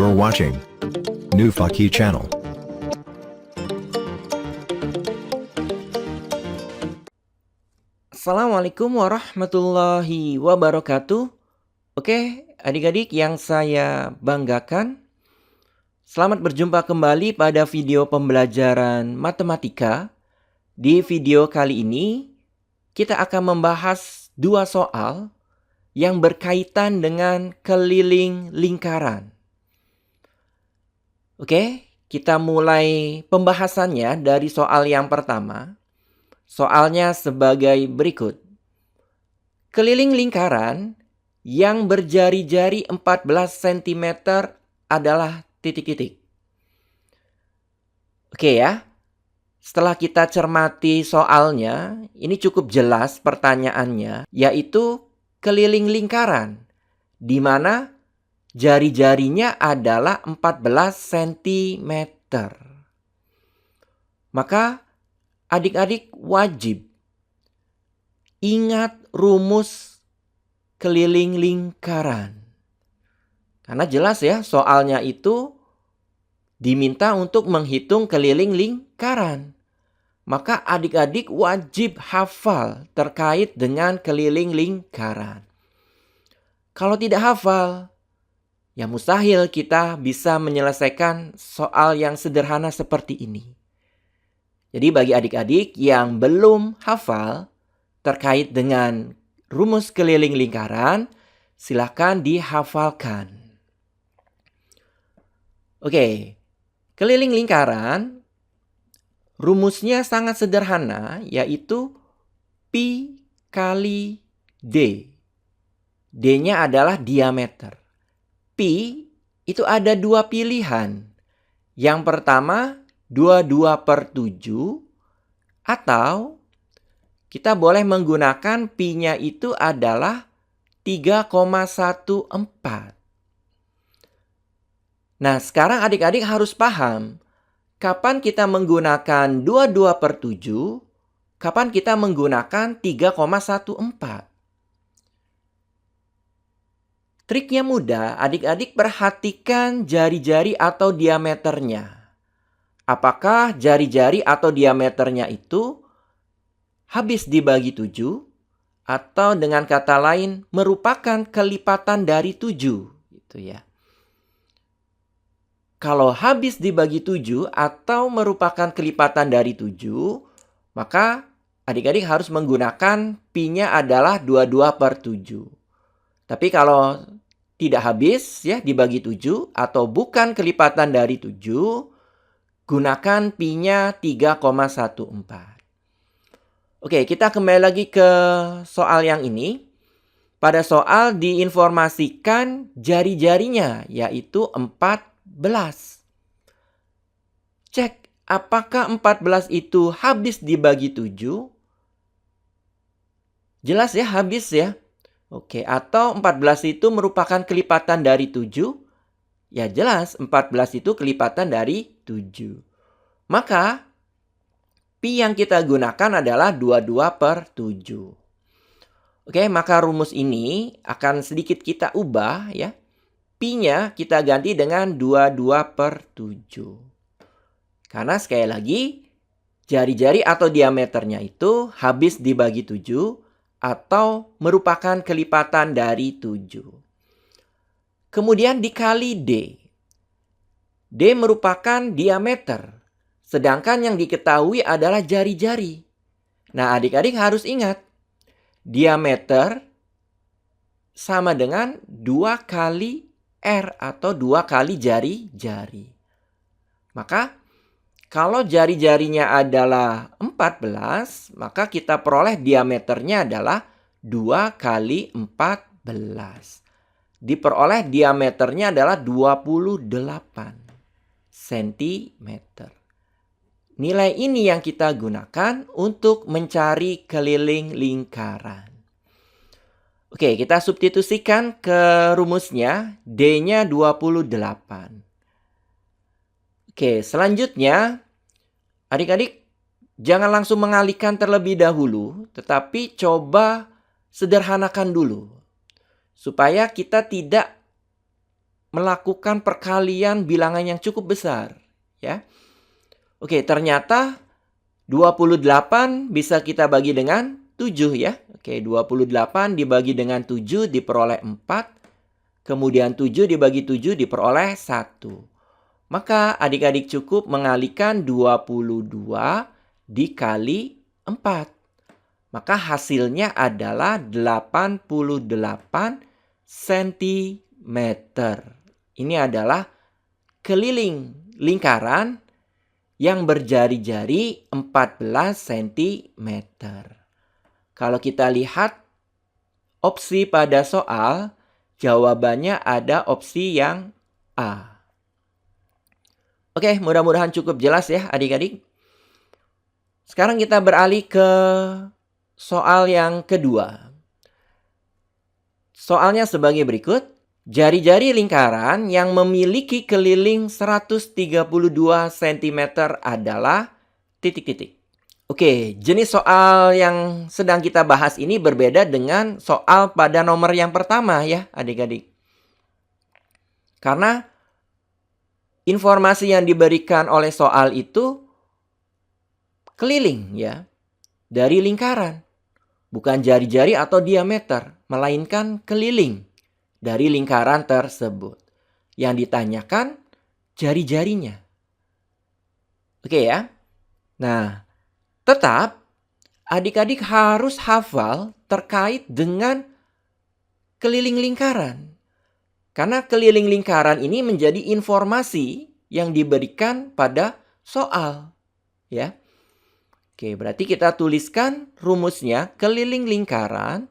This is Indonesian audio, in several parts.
You're watching New Faki Channel. Assalamualaikum warahmatullahi wabarakatuh. Oke, adik-adik yang saya banggakan, selamat berjumpa kembali pada video pembelajaran matematika. Di video kali ini, kita akan membahas dua soal yang berkaitan dengan keliling lingkaran. Oke, kita mulai pembahasannya dari soal yang pertama. Soalnya sebagai berikut. Keliling lingkaran yang berjari-jari 14 cm adalah titik-titik. Oke ya. Setelah kita cermati soalnya, ini cukup jelas pertanyaannya, yaitu keliling lingkaran, di mana jari-jarinya adalah 14 cm. Maka adik-adik wajib ingat rumus keliling lingkaran. Karena jelas ya, soalnya itu diminta untuk menghitung keliling lingkaran. Maka adik-adik wajib hafal terkait dengan keliling lingkaran. Kalau tidak hafal, ya mustahil kita bisa menyelesaikan soal yang sederhana seperti ini. Jadi bagi adik-adik yang belum hafal terkait dengan rumus keliling lingkaran, silakan dihafalkan. Oke, keliling lingkaran rumusnya sangat sederhana, yaitu Pi kali D. D-nya adalah diameter. Pi itu ada dua pilihan. Yang pertama 22/7 atau kita boleh menggunakan Pi-nya itu adalah 3,14. Nah, sekarang adik-adik harus paham kapan kita menggunakan 22/7, kapan kita menggunakan 3,14. Triknya mudah, adik-adik perhatikan jari-jari atau diameternya. Apakah jari-jari atau diameternya itu habis dibagi 7 atau dengan kata lain merupakan kelipatan dari 7 gitu ya. Kalau habis dibagi 7 atau merupakan kelipatan dari 7, maka adik-adik harus menggunakan Pi-nya adalah 22/7. Tapi kalau tidak habis ya dibagi 7 atau bukan kelipatan dari 7, gunakan Pi-nya 3,14. Oke, kita kembali lagi ke soal yang ini. Pada soal diinformasikan jari-jarinya, yaitu 14. Cek, apakah 14 itu habis dibagi 7? Jelas ya, habis ya. Oke, atau 14 itu merupakan kelipatan dari 7? Ya jelas, 14 itu kelipatan dari 7. Maka, Pi yang kita gunakan adalah 22/7. Oke, maka rumus ini akan sedikit kita ubah ya. Pi-nya kita ganti dengan 22/7. Karena sekali lagi, jari-jari atau diameternya itu habis dibagi 7 atau merupakan kelipatan dari 7. Kemudian dikali D. D merupakan diameter, sedangkan yang diketahui adalah jari-jari. Nah, adik-adik harus ingat, diameter sama dengan 2 kali R atau 2 kali jari-jari. Maka kalau jari-jarinya adalah 14, maka kita peroleh diameternya adalah 2 kali 14. Diperoleh diameternya adalah 28 cm. Nilai ini yang kita gunakan untuk mencari keliling lingkaran. Oke, kita substitusikan ke rumusnya, D-nya 28. Oke, selanjutnya adik-adik jangan langsung mengalihkan terlebih dahulu, tetapi coba sederhanakan dulu. Supaya kita tidak melakukan perkalian bilangan yang cukup besar, ya. Oke, ternyata 28 bisa kita bagi dengan 7 ya. Oke, 28 dibagi dengan 7 diperoleh 4. Kemudian 7 dibagi 7 diperoleh 1. Maka adik-adik cukup mengalihkan 22 dikali 4. Maka hasilnya adalah 88 cm. Ini adalah keliling lingkaran yang berjari-jari 14 cm. Kalau kita lihat opsi pada soal, jawabannya ada opsi yang A. Oke, mudah-mudahan cukup jelas ya adik-adik. Sekarang kita beralih ke soal yang kedua. Soalnya sebagai berikut. Jari-jari lingkaran yang memiliki keliling 132 cm adalah titik-titik. Oke, jenis soal yang sedang kita bahas ini berbeda dengan soal pada nomor yang pertama ya adik-adik. Karena informasi yang diberikan oleh soal itu keliling ya, dari lingkaran. Bukan jari-jari atau diameter, melainkan keliling dari lingkaran tersebut. Yang ditanyakan jari-jarinya. Oke ya. Nah, tetap adik-adik harus hafal terkait dengan keliling lingkaran. Karena keliling lingkaran ini menjadi informasi yang diberikan pada soal. Ya. Oke, berarti kita tuliskan rumusnya keliling lingkaran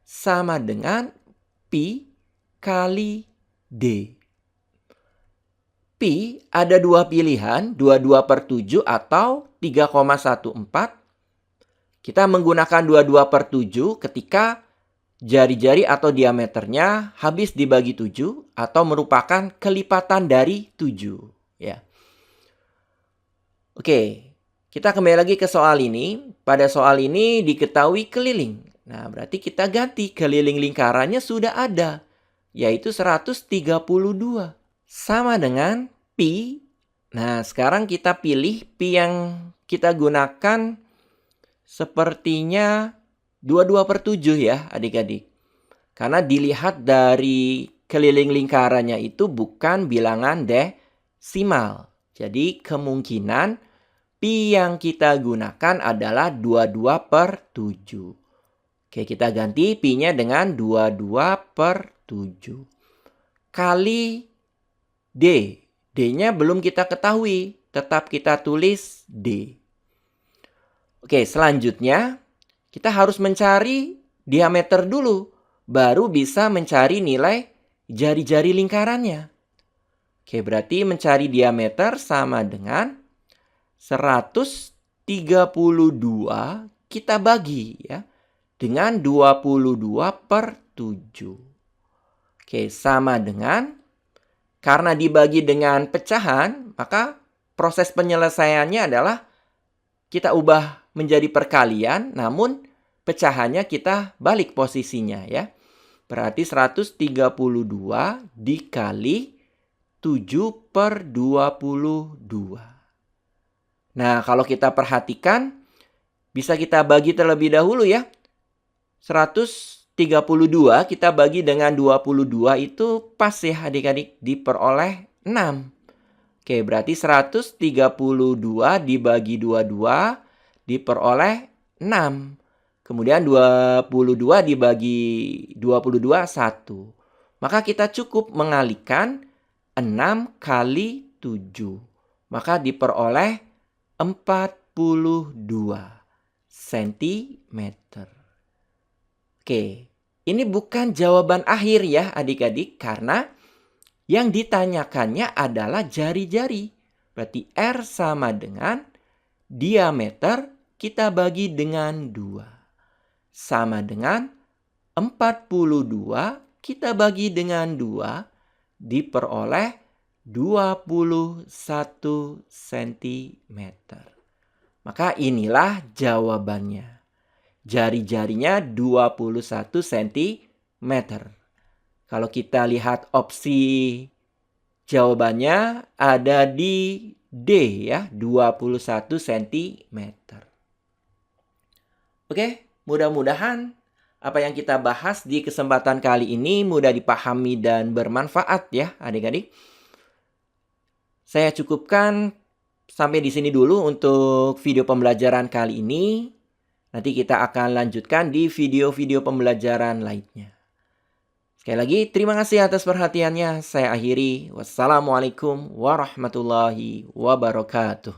sama dengan Pi kali D. Pi ada dua pilihan, 22/7 atau 3,14. Kita menggunakan 22/7 ketika jari-jari atau diameternya habis dibagi 7 atau merupakan kelipatan dari 7. Ya. Oke, kita kembali lagi ke soal ini. Pada soal ini diketahui keliling. Nah, berarti kita ganti keliling lingkarannya sudah ada, yaitu 132. Sama dengan Pi. Nah, sekarang kita pilih Pi yang kita gunakan sepertinya 22/7 ya adik-adik. Karena dilihat dari keliling lingkarannya itu bukan bilangan desimal. Jadi kemungkinan Pi yang kita gunakan adalah 22/7. Oke, kita ganti Pi-nya dengan 22/7. Kali D. D-nya belum kita ketahui. Tetap kita tulis D. Oke, selanjutnya kita harus mencari diameter dulu. Baru bisa mencari nilai jari-jari lingkarannya. Oke, berarti mencari diameter sama dengan 132 kita bagi ya dengan 22/7. Oke, sama dengan, karena dibagi dengan pecahan, maka proses penyelesaiannya adalah kita ubah menjadi perkalian, namun pecahannya kita balik posisinya ya. Berarti 132 dikali 7/22. Nah, kalau kita perhatikan, bisa kita bagi terlebih dahulu ya. 132 kita bagi dengan 22 itu pas ya adik-adik, diperoleh 6. Oke, berarti 132 dibagi 22 diperoleh 6. Kemudian 22 dibagi 22, 1. Maka kita cukup mengalihkan 6 kali 7. Maka diperoleh 42 cm. Oke, ini bukan jawaban akhir ya adik-adik, karena yang ditanyakannya adalah jari-jari. Berarti R sama dengan diameter kita bagi dengan 2. Sama dengan 42 kita bagi dengan 2 diperoleh 21 cm. Maka inilah jawabannya. Jari-jarinya 21 cm. Kalau kita lihat opsi Jawabannya ada di D ya, 21 cm. Oke, mudah-mudahan apa yang kita bahas di kesempatan kali ini mudah dipahami dan bermanfaat ya adik-adik. Saya cukupkan sampai di sini dulu untuk video pembelajaran kali ini. Nanti kita akan lanjutkan di video-video pembelajaran lainnya. Sekali lagi, terima kasih atas perhatiannya. Saya akhiri. Wassalamualaikum warahmatullahi wabarakatuh.